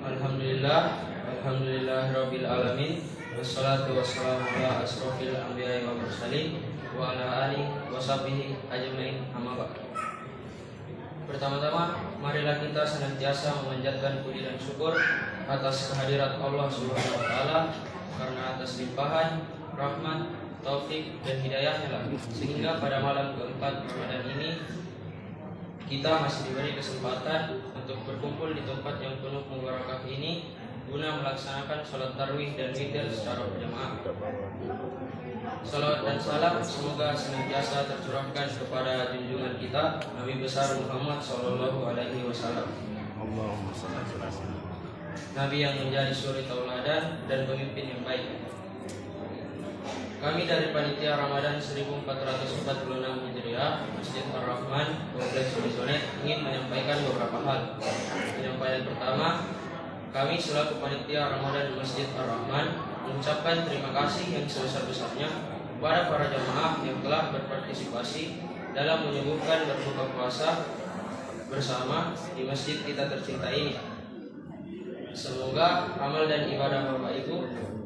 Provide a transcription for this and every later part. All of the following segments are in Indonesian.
Alhamdulillahirabbil alamin. Wassalatu wassalamu ala asrofil anbiya'i wal mursalin wa ala alihi washabihi ajmain, amma ba'd. Pertama-tama, marilah kita senantiasa memanjatkan puji dan syukur atas kehadirat Allah Subhanahu wa taala, karena atas limpahan rahmat, taufik dan hidayahnya lah, sehingga pada malam keempat Ramadan ini kita masih diberi kesempatan untuk berkumpul di tempat yang penuh mubarakah ini guna melaksanakan sholat tarawih dan witir secara berjamaah. Salawat dan salam semoga senantiasa tercurahkan kepada junjungan kita Nabi besar Muhammad Sallallahu Alaihi Wasallam. Nabi yang menjadi suri tauladan dan pemimpin yang baik. Kami dari Panitia Ramadan 1446 Hijriah Masjid Ar-Rahman Kompleks Unisonet ingin menyampaikan beberapa hal. Penyampaian pertama, kami selaku Panitia Ramadan Masjid Ar-Rahman mengucapkan terima kasih yang sebesar-besarnya kepada para jamaah yang telah berpartisipasi dalam menyuguhkan berbuka puasa bersama di masjid kita tercinta ini. Semoga amal dan ibadah Bapak Ibu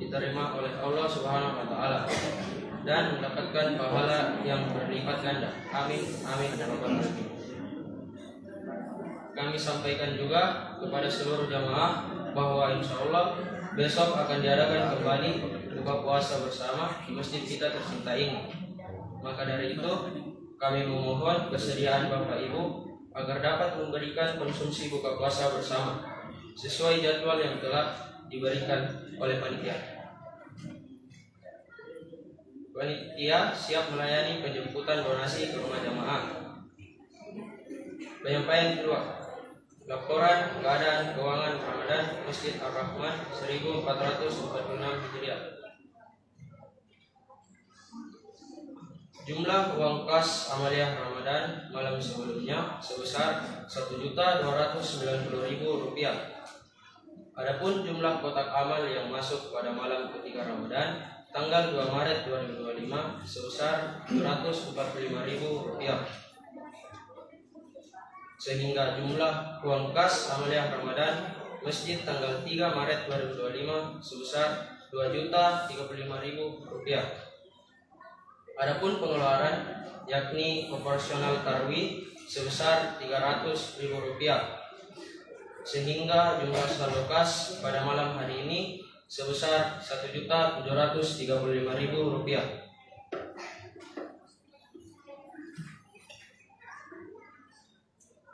diterima oleh Allah Subhanahu wa taala dan mendapatkan pahala yang berlipat ganda. Amin amin ya rabbal alamin. Kami sampaikan juga kepada seluruh jamaah bahwa insya Allah besok akan diadakan kembali buka puasa bersama di masjid kita tercinta ini. Maka dari itu kami memohon kesediaan Bapak Ibu agar dapat memberikan konsumsi buka puasa bersama sesuai jadwal yang telah diberikan oleh panitia. Panitia siap melayani penjemputan donasi ke rumah jamaah. Penyampaian kedua, laporan keadaan keuangan Ramadan Masjid Ar-Rahman 1446 Hijriah. Jumlah uang kas amaliyah Ramadan malam sebelumnya sebesar Rp1.290.000. Adapun jumlah kotak amal yang masuk pada malam ketiga Ramadan tanggal 2 Maret 2025 sebesar Rp245.000. Sehingga jumlah uang kas amaliyah Ramadan masjid tanggal 3 Maret 2025 sebesar Rp2.035.000. Adapun pengeluaran yakni proporsional tarwih sebesar Rp300.000, sehingga jumlah saldo kas pada malam hari ini sebesar Rp1.735.000.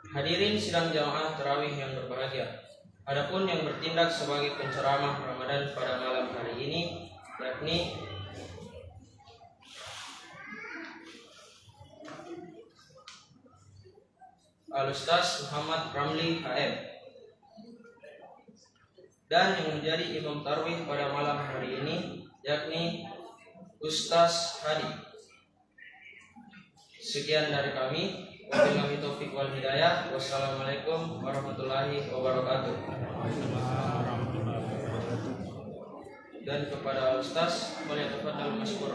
Hadirin sidang jamaah tarawih yang berbahagia. Adapun yang bertindak sebagai penceramah Ramadan pada malam hari ini yakni Al-Ustaz Muhammad Ramli HM, dan yang menjadi imam tarawih pada malam hari ini yakni Ustaz Hadi. Sekian dari kami. Wabillahi taufiq wal hidayah. Wassalamualaikum warahmatullahi wabarakatuh. Dan kepada Ustaz, boleh tafadhal masykur.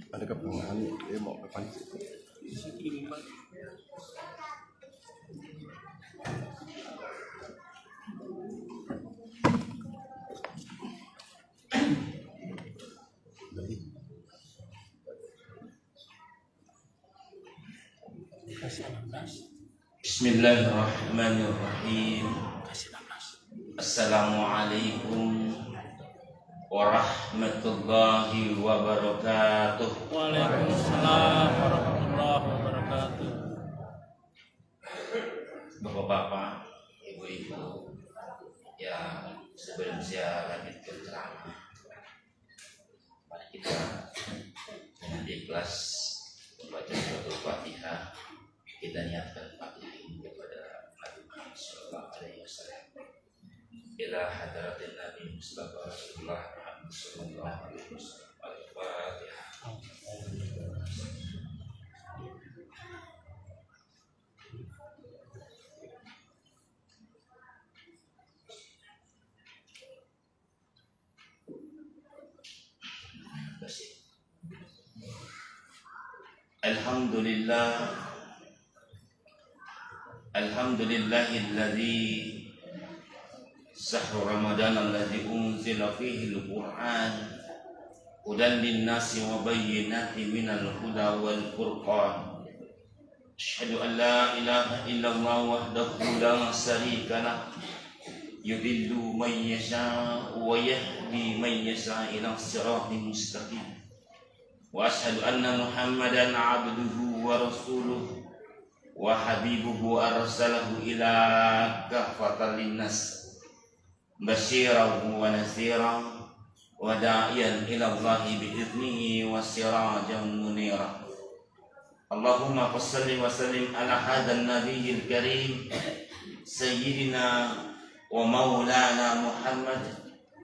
Ada kepentingan dia mau ke panis itu. Bismillahirrahmanirrahim. Assalamualaikum warahmatullahi wabarakatuh. Waalaikumsalam warahmatullahi wabarakatuh. Bapak-bapak, ibu-ibu yang sebelum saya lanjut berceramah, mari kita dengan ikhlas membaca surat Al-Fatihah. Kita niatkan Fatihah ini kepada Nabi Muhammad sallallahu alaihi wasallam. Ila hadratin Nabi Mustafa Rasulullah Muhammad sallallahu alaihi wasallam. Al-Fatihah. Alhamdulillahilladzi sahru Ramadan alladzi unzila fihi al-Qur'an hudan lin-nasi wa bayyinatin minal huda wal furqan. Asyhadu an la ilaha illallah wahdahu la syarika lah yudillu man yasha'u wa yahdi man yasha'u ila siratin mustaqim. Wa asyhadu anna Muhammadan 'abduhu wa rasuluhu wa habibuhu arsalahu ila kafatal linnas basyiran wa nadhiran wa da'iyan ila Allahi bi'idnihi wa sirajan munira. Allahumma salli wa sallim ala hadan nabiyyil karim sayyidina wa maulana Muhammad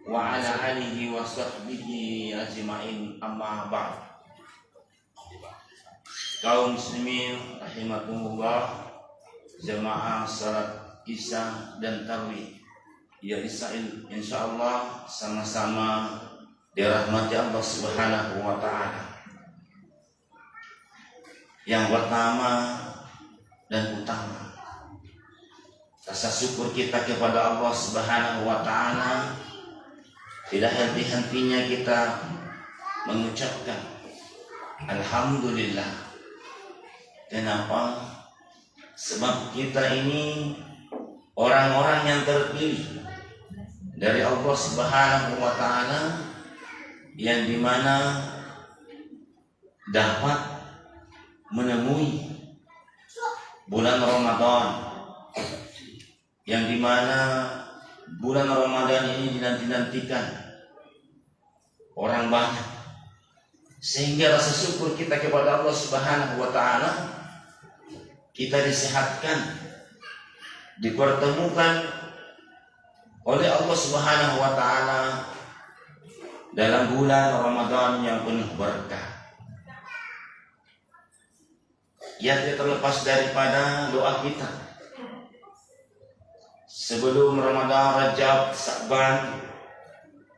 wa ala alihi wa sahbihi ajma'in, amma ba'd. Kaum muslimin rahimakumullah, jamaah salat Isya dan tarawih ya insyaallah sama-sama dirahmati Allah Subhanahu wa taala. Yang pertama dan utama, rasa syukur kita kepada Allah Subhanahu wa taala tidak henti-hentinya kita mengucapkan alhamdulillah. Kenapa? Sebab kita ini orang-orang yang terpilih dari Allah Subhanahu wa taala yang dimana dapat menemui bulan Ramadan, yang dimana bulan Ramadan ini dinanti-nantikan orang banyak, sehingga rasa syukur kita kepada Allah Subhanahu wa taala, kita disehatkan, dipertemukan oleh Allah Subhanahu wa taala dalam bulan Ramadan yang penuh berkah. Yang terlepas daripada doa kita sebelum Ramadan, Rajab, Sa'ban,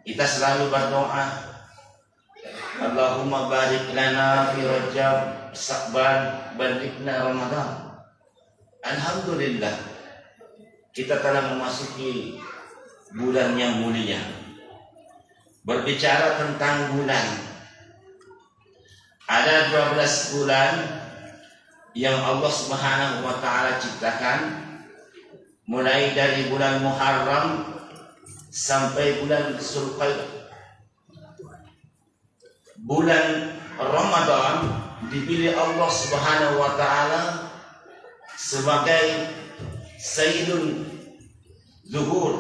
kita selalu berdoa, Allahumma barik lana fi Rajab, Sa'ban, balighna Ramadan. Alhamdulillah, kita telah memasuki bulan yang mulia. Berbicara tentang bulan, ada 12 bulan yang Allah Subhanahu wa taala ciptakan, mulai dari bulan Muharram sampai bulan Zulqa'dah. Bulan Ramadan dipilih Allah Subhanahu wa taala sebagai Sayyidul Zuhur,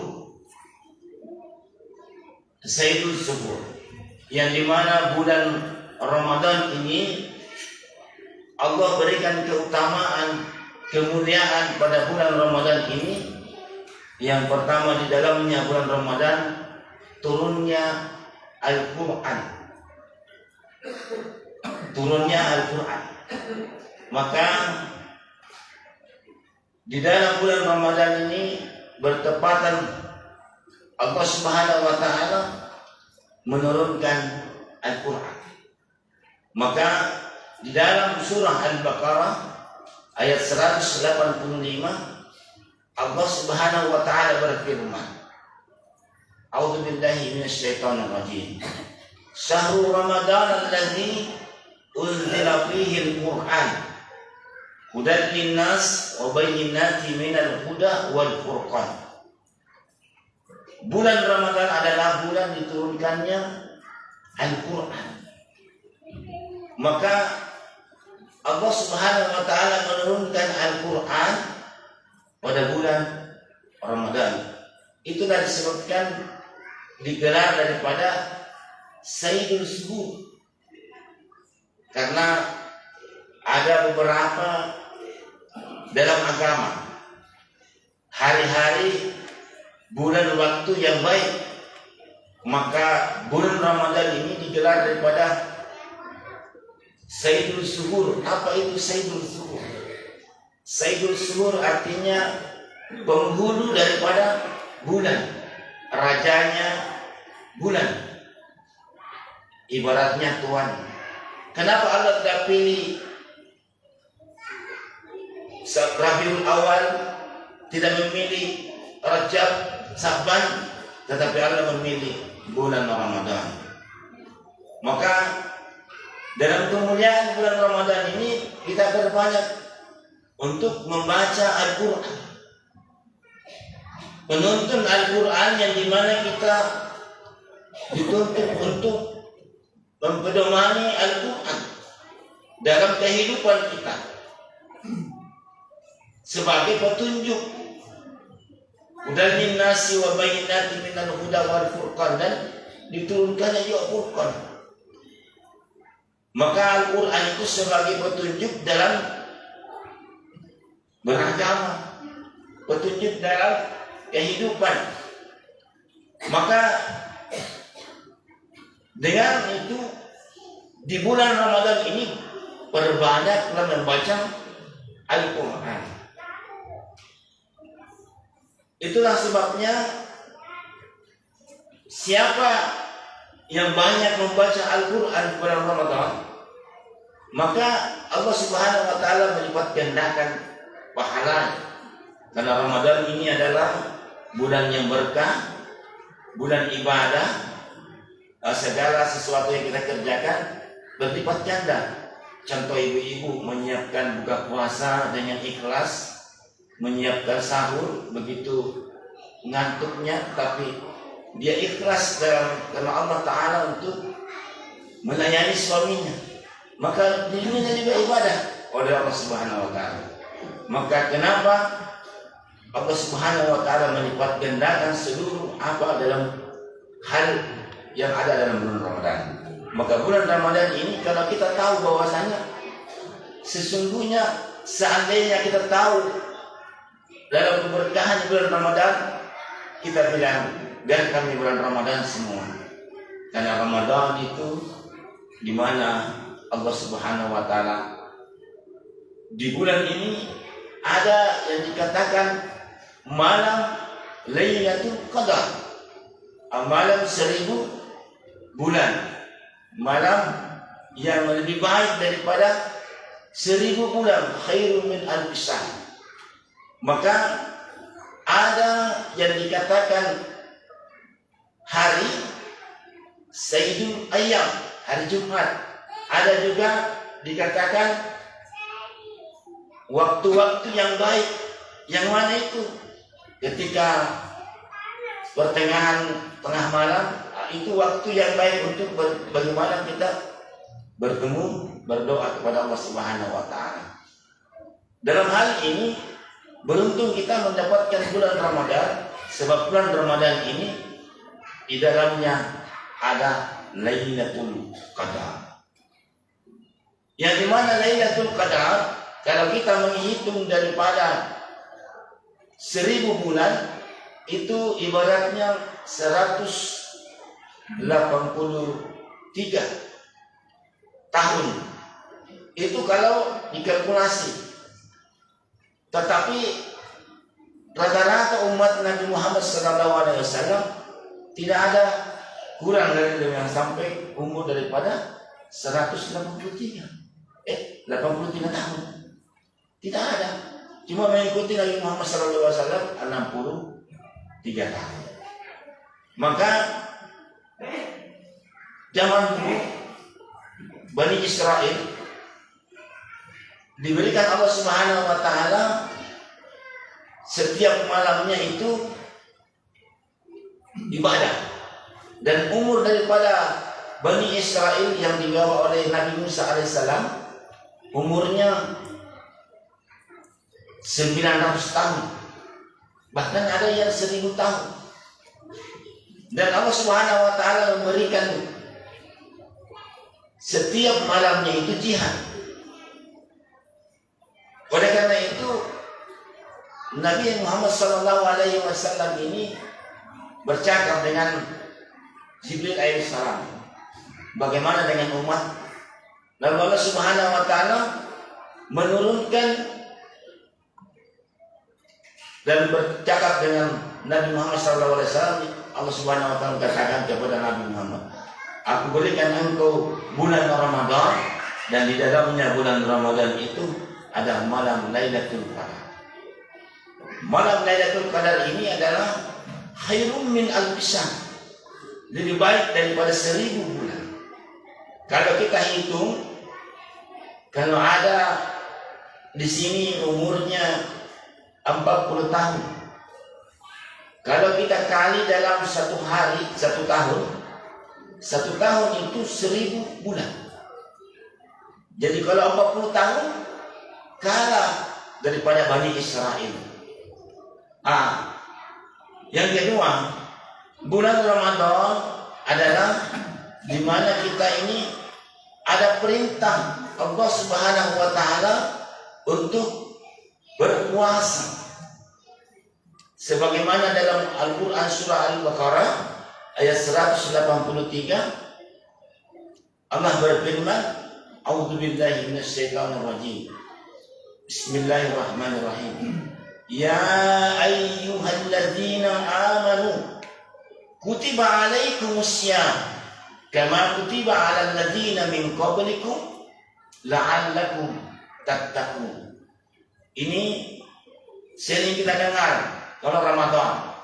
yang dimana bulan Ramadan ini Allah berikan keutamaan, kemuliaan pada bulan Ramadan ini. Yang pertama, di dalamnya bulan Ramadan turunnya Al-Quran. Maka di dalam bulan Ramadan ini bertepatan Allah Subhanahu wa taala menurunkan Al-Quran. Maka di dalam surah Al-Baqarah ayat 185 Allah Subhanahu wa taala berfirman, A'udzu billahi minasyaitonir rajim. Syahrul Ramadan alladzi unzila fihi al-Qur'an hudan linnas wa bayyinatin minal huda wal furqan. Bulan Ramadan adalah bulan diturunkannya Al-Qur'an. Maka Allah Subhanahu wa taala menurunkan Al-Qur'an pada bulan Ramadan. Itulah disebutkan digelar daripada Sayyidul Zuhur, karena ada beberapa dalam agama hari-hari bulan waktu yang baik, maka bulan Ramadan ini digelar daripada Sayyidul Zuhur. Apa itu Sayyidul Zuhur? Sayyidul Zuhur artinya penghulu daripada bulan, rajanya bulan, ibaratnya tuan. Kenapa Allah tidak pilih Rabiul Awal, tidak memilih Rajab, Sa'ban, tetapi Allah memilih bulan Ramadan. Maka dalam kemuliaan bulan Ramadan ini kita berbanyak untuk membaca Al-Quran, menuntun Al-Quran, yang dimana kita dituntut untuk mempedomani Al-Quran dalam kehidupan kita sebagai petunjuk. Hudan linnasi wa bayyinatin minal huda wal furqan, dan diturunkannya juga Furqan. Maka Al-Quran itu sebagai petunjuk dalam beragama, petunjuk dalam kehidupan. Maka dengan itu di bulan Ramadan ini perbanyaklah membaca Al-Quran. Itulah sebabnya siapa yang banyak membaca Al-Quran di bulan Ramadan, maka Allah Subhanahu wa Ta'ala melipat gandakan pahalanya. Karena Ramadan ini adalah bulan yang berkah, bulan ibadah. Segala sesuatu yang kita kerjakan berlipat ganda. Contoh ibu-ibu menyiapkan buka puasa dengan ikhlas, menyiapkan sahur begitu ngantuknya, tapi dia ikhlas karena Allah Ta'ala untuk melayani suaminya, maka dirinya juga ibadah oleh Allah Subhanahu wa Ta'ala. Maka kenapa Allah Subhanahu wa Ta'ala melipat gandakan seluruh apa dalam hal yang ada dalam bulan Ramadan. Maka bulan Ramadan ini, kalau kita tahu bahwasanya sesungguhnya seandainya kita tahu dalam keberkahan bulan Ramadan, kita bilang dan kami bulan Ramadan semua. Karena Ramadan itu di mana Allah Subhanahu wa Ta'ala di bulan ini ada yang dikatakan malam Lailatul Qadar, malam 1000 bulan, malam yang lebih baik daripada 1000 bulan, khairun min alfi syahr. Maka ada yang dikatakan hari Sayyidul Ayyam, hari Jumat. Ada juga dikatakan waktu-waktu yang baik. Yang mana itu? Ketika pertengahan tengah malam, itu waktu yang baik untuk bagaimana kita bertemu, berdoa kepada Allah Subhanahu wa Ta'ala. Dalam hal ini beruntung kita mendapatkan bulan Ramadan, sebab bulan Ramadan ini di dalamnya ada Lailatul Qadar. Yang dimana Lailatul Qadar, kalau kita menghitung daripada 1000 bulan, itu ibaratnya 183 tahun. Itu kalau dikalkulasi. Tetapi rata-rata umat Nabi Muhammad SAW tidak ada kurang dari yang sampai umur daripada 183 tahun. Tidak ada. Cuma mengikuti Nabi Muhammad SAW 63 tahun. Maka zaman dulu Bani Israel diberikan Allah Subhanahu wa Ta'ala setiap malamnya itu ibadah. Dan umur daripada Bani Israel yang dibawa oleh Nabi Musa alaihissalam, umurnya 900 tahun. Bahkan ada yang 1000 tahun. Dan Allah Subhanahu wa Ta'ala memberikan setiap malamnya itu jihad. Oleh karena itu Nabi Muhammad SAW ini bercakap dengan Jibril alaihissalam, bagaimana dengan umat. Lalu Allah Subhanahu wa Ta'ala menurunkan dan bercakap dengan Nabi Muhammad SAW. Allah Subhanahu wa Ta'ala katakan kepada Nabi Muhammad, aku berikan engkau bulan Ramadan, dan di dalamnya bulan Ramadan itu ada malam Lailatul Qadar. Malam Lailatul Qadar ini adalah khairum min alfisyahr, lebih baik daripada 1000 bulan. Kalau kita hitung, kalau ada di sini umurnya 40 tahun, kalau kita kali dalam satu hari, satu tahun itu 1000 bulan. Jadi kalau 40 tahun kalah daripada Bani Israel. Yang kedua, bulan Ramadan adalah di mana kita ini ada perintah Allah Subhanahu wa taala untuk berpuasa. Sebagaimana dalam Al-Qur'an surah Al-Baqarah ayat 183, Allah berfirman, A'udzubillahi minasyaitonirrajim. Bismillahirrahmanirrahim. Ya ayyuhalladzina amanu kutiba alaikumussyam kama kutiba alal ladzina min qablikum la'allakum tattaqun. Ini sering kita dengar kalau Ramadan.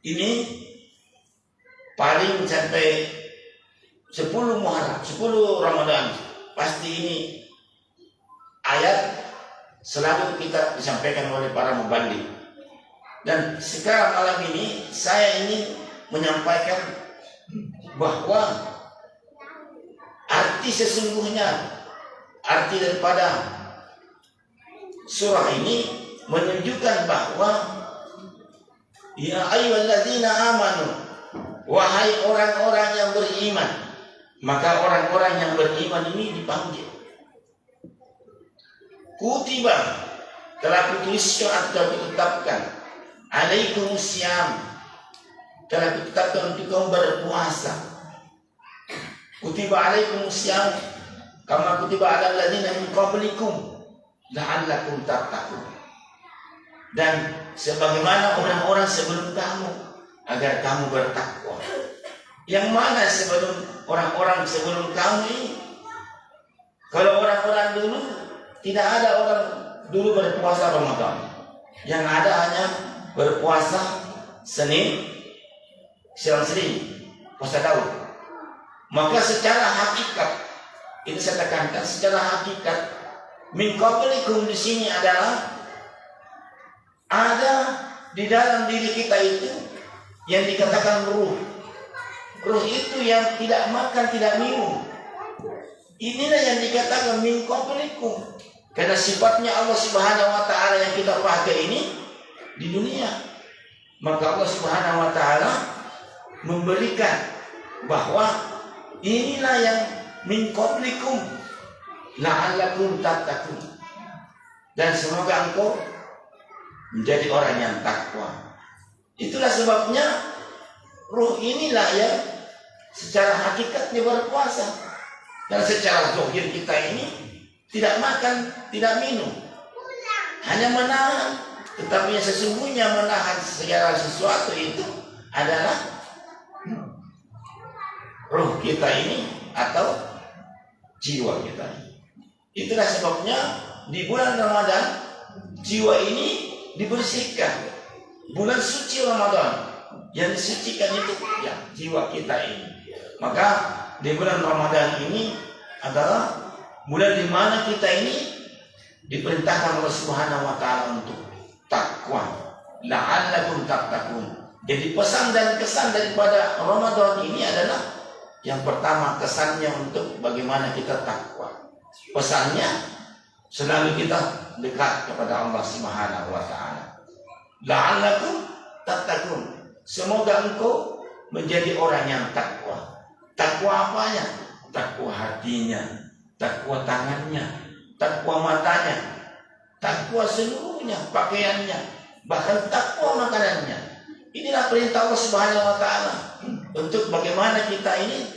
Ini paling sampai 10 Muharram, 10 Ramadan. Pasti ini ayat selalu kita disampaikan oleh para mubalik. Dan sekarang malam ini saya ingin menyampaikan bahwa arti sesungguhnya, arti daripada surah ini menunjukkan bahwa ya ayyuhalladzina amanu, wahai orang-orang yang beriman. Maka orang-orang yang beriman ini dipanggil. Kutiba, telah kutuliskan atau ditetapkan, alaikumussyam, telah ditetapkan untuk kamu berpuasa. Kutiba alaikumussyam kama kutiba alal ladzina min qablikum la'allakum tattaqun. Dan sebagaimana orang-orang sebelum kamu, agar kamu bertakwa. Yang mana sebelum orang-orang sebelum kamu ini? Kalau orang-orang dulu, tidak ada orang dulu berpuasa Ramadan. Yang ada hanya berpuasa Senin, siang Senin, puasa Daud. Maka secara hakikat, ini saya tekankan, secara hakikat, min qablikum di sini adalah ada di dalam diri kita itu yang dikatakan ruh. Ruh itu yang tidak makan, tidak minum. Inilah yang dikatakan min qablikum. Karena sifatnya Allah Subhanahu wa taala yang kita pakai ini di dunia. Maka Allah Subhanahu wa taala memberikan bahwa inilah yang min qablikum la'allakum tattaqun. Dan semoga engkau menjadi orang yang takwa. Itulah sebabnya ruh inilah yang secara hakikatnya berpuasa. Dan secara zahir kita ini tidak makan, tidak minum, hanya menahan. Tetapi yang sesungguhnya menahan segala sesuatu itu adalah ruh kita ini atau jiwa kita. Itulah sebabnya di bulan Ramadan jiwa ini dibersihkan. Bulan suci Ramadan yang disucikan itu ya jiwa kita ini. Maka di bulan Ramadan ini adalah bulan di mana kita ini diperintahkan oleh Subhanahu wa taala untuk takwa. La'allakum tattaqun. Jadi pesan dan kesan daripada Ramadan ini adalah yang pertama kesannya untuk bagaimana kita takwa. Pesannya selalu kita dekat kepada Allah Subhanahu wa taala. La'allakum tattaqun. Semoga engkau menjadi orang yang takwa. Takwa apanya? Takwa hatinya, takwa tangannya, takwa matanya, takwa seluruhnya, pakaiannya, bahkan takwa makanannya. Inilah perintah Allah Subhanahu wa taala untuk bagaimana kita ini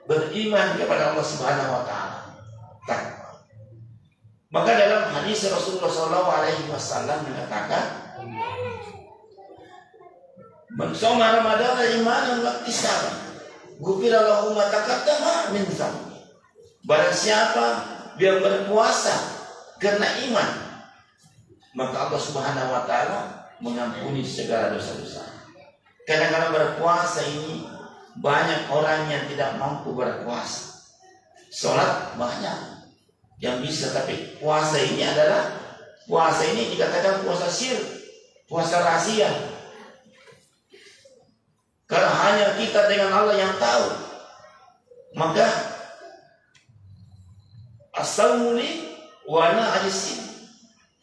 beriman kepada Allah Subhanahu wa taala. Takwa. Maka dalam hadis Rasulullah SAW mengatakan, "Man shoma Ramadan imanan wa ihtisaban, ghufira lahu ma taqaddama min dzambi." Barang siapa yang berpuasa karena iman maka Allah Subhanahu wa taala mengampuni segala dosa-dosa. Kadang-kadang berpuasa ini banyak orang yang tidak mampu berpuasa. Sholat banyak yang bisa, tapi puasa ini dikatakan puasa sir, puasa rahasia. Karena hanya kita dengan Allah yang tahu. Maka as-sawmu li wa ana ajzi.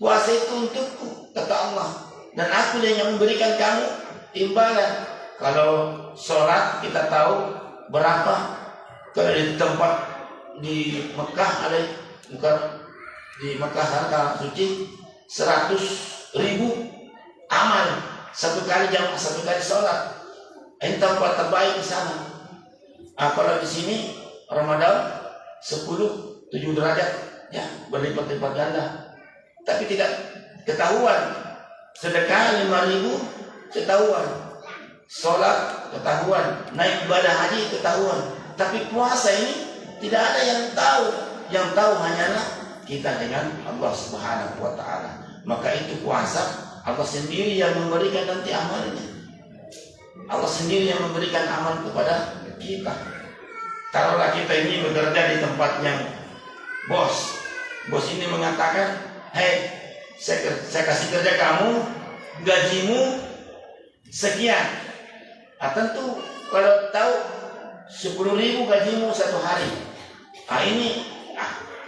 Puasa itu untukku, kata Allah, dan aku yang memberikan kamu timbalan. Kalau sholat kita tahu berapa. Kalau di tempat di Mekah ada, bukan di Mekah harga suci 100.000 amal satu kali sholat. Ini tempat terbaik di sana. Kalau di sini Ramadan 7 derajat, ya berlipat-lipat ganda. Tapi tidak ketahuan. Sedekah 5.000 ketahuan. Sholat ketahuan. Naik ibadah haji ketahuan. Tapi puasa ini tidak ada yang tahu. Yang tahu hanyalah kita dengan Allah Subhanahu wa taala. Maka itu puasa Allah sendiri yang memberikan nanti amalnya. Allah sendiri yang memberikan amal kepada kita. Taruhlah kita ini bekerja di tempat yang bos ini mengatakan, "Hei, saya kasih kerja kamu, gajimu sekian." Tentu kalau tahu 10.000 gajimu satu hari.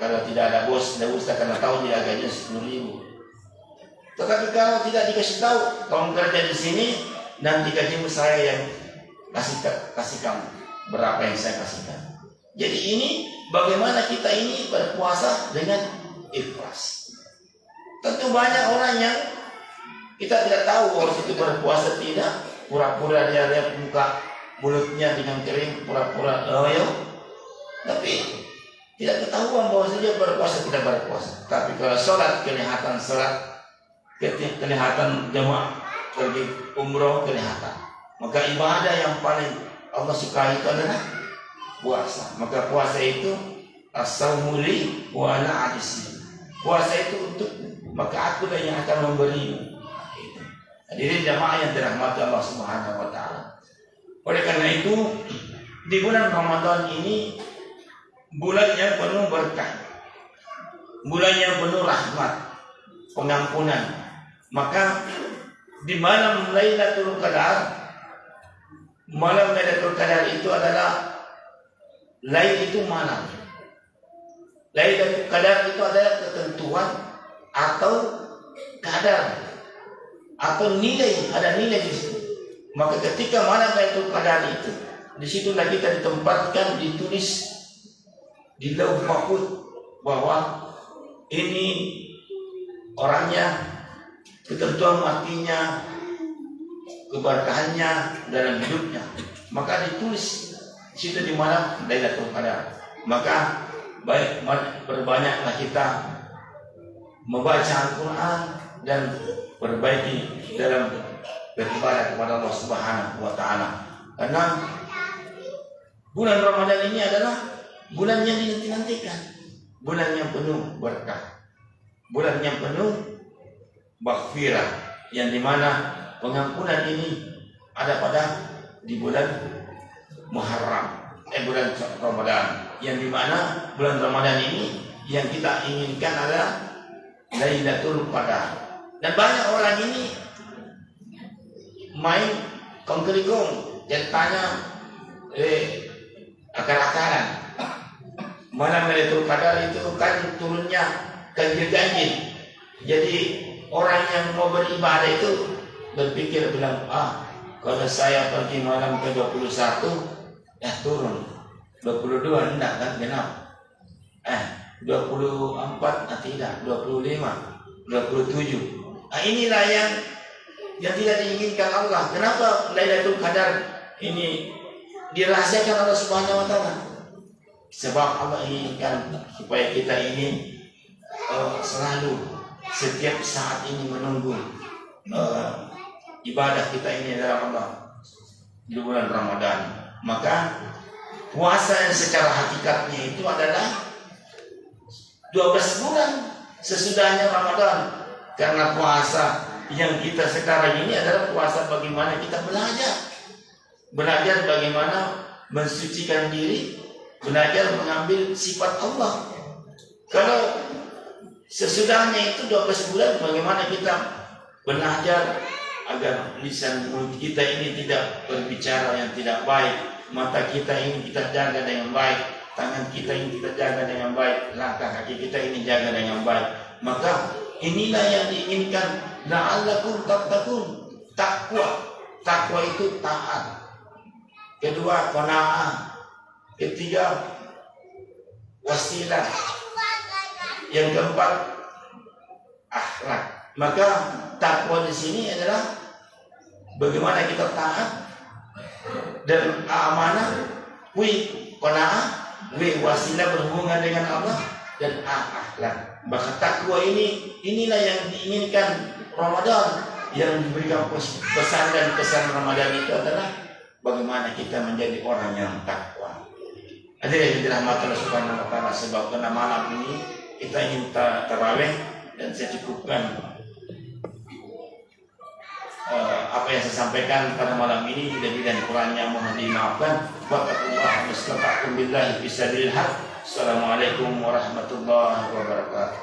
Kalau tidak ada bos, tidak usah, karena tahu dia gajinya 10.000. Tetapi kalau tidak dikasih tahu, kamu kerja di sini, nanti gajimu saya yang kasih kamu berapa yang saya kasihkan. Jadi ini bagaimana kita ini berpuasa dengan ikhlas. Tentu banyak orang yang kita tidak tahu harus itu berpuasa tidak, pura-pura dia lihat muka mulutnya dengan kering, pura-pura loyo, tapi tidak ketahuan bahwa dia berpuasa tidak berpuasa. Tapi kalau sholat kelihatan jemaah pergi umroh kelihatan. Maka ibadah yang paling Allah sukai itu adalah puasa. Maka puasa itu as-sawmu li wa ana ajzi. Puasa itu untuk, maka aku yang akan memberi. Hadirin jamaah yang dirahmati Allah Subhanahu wa taala. Oleh karena itu di bulan Ramadan ini bulan yang penuh berkah, bulan yang penuh rahmat, pengampunan. Maka di malam Lailatul Qadar, malam Lailatul Qadar itu adalah lail itu malam. Lailatul Qadar itu adalah ketentuan atau kadar atau nilai, ada nilai di situ. Maka ketika malam Lailatul Qadar itu, di situlah kita ditempatkan, ditulis di Lauh Mahfuz bahwa ini orangnya, ketentuan matinya, keberkahannya dalam hidupnya. Maka ditulis di situ di malam Lailatul Qadar. Maka berbanyaklah kita membaca Al-Quran dan perbaiki dalam beribadah kepada Allah Subhanahu wa taala. Karena bulan Ramadan ini adalah bulan yang dinanti-nantikan, bulan yang penuh berkah, bulan yang penuh maghfirah, yang dimana pengampunan ini ada pada di bulan Muharram, bulan Ramadan, yang dimana bulan Ramadan ini yang kita inginkan adalah Lailatul Qadar. Dan banyak orang ini main kongkelikong, dan tanya akar-akaran. Malam Lailatul Qadar itu kan turunnya ganjil-ganjil. Jadi orang yang mau beribadah itu berpikir bilang, kalau saya pergi malam ke 21 turun 22 enggak kan, genap 24 tidak, 25 27. Inilah yang tidak diinginkan Allah. Kenapa Lailatul Qadar ini dirahasiakan Allah Subhanahu wa taala? Sebab Allah inginkan supaya kita ini selalu setiap saat ini menunggu ibadah kita ini dalam Allah di bulan Ramadan. Maka puasa yang secara hakikatnya itu adalah 12 bulan sesudahnya Ramadan. Karena puasa yang kita sekarang ini adalah puasa bagaimana kita belajar bagaimana mensucikan diri, belajar mengambil sifat Allah. Kalau sesudahnya itu 12 bulan, bagaimana kita belajar agar lisan mulut kita ini tidak berbicara yang tidak baik, mata kita ini kita jaga dengan baik, tangan kita ini kita jaga dengan baik, langkah kaki kita ini jaga dengan baik. Maka inilah yang diinginkan, la'allakum tattaqun. Takwa itu taat. Kedua, qanaah. Ketiga, wasilah. Yang keempat, akhlak. Maka takwa di sini adalah bagaimana kita taat dan amanah, qanaah, wasilah berhubungan dengan Allah, dan akhlak. Maka takwa inilah yang diinginkan Ramadan. Yang diberikan pesan dan kesan Ramadan itu adalah bagaimana kita menjadi orang yang takwa. Ada yang dirahmati Allah Subhanahu wa taala, sebab karena malam ini kita ingin tarawih, dan saya cukupkan apa yang saya sampaikan pada malam ini. Mudah-mudahan kurangnya mohon dimaafkan. Wattaqullaha mastata'tum billahi fisabilillah. Assalamualaikum warahmatullahi wabarakatuh.